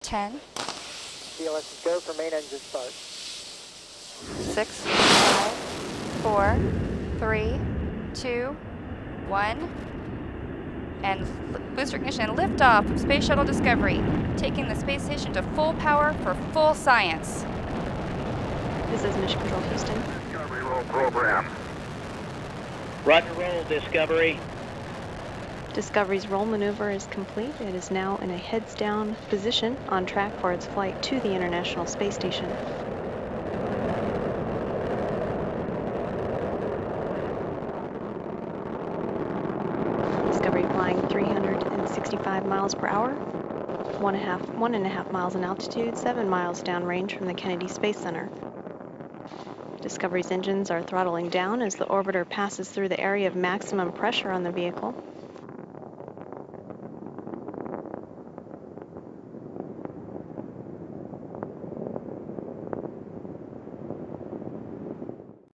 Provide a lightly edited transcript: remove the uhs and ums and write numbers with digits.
10, CLS go for main engine start. 6, 5, 4, 3, 2, 1. And booster ignition liftoff of Space Shuttle Discovery, taking the space station to full power for full science. This is Mission Control Houston. Discovery roll program. Roger roll, Discovery. Discovery's roll maneuver is complete. It is now in a heads down position on track for its flight to the International Space Station. Discovery flying 365 miles per hour, 1.5 miles in altitude, 7 miles downrange from the Kennedy Space Center. Discovery's engines are throttling down as the orbiter passes through the area of maximum pressure on the vehicle.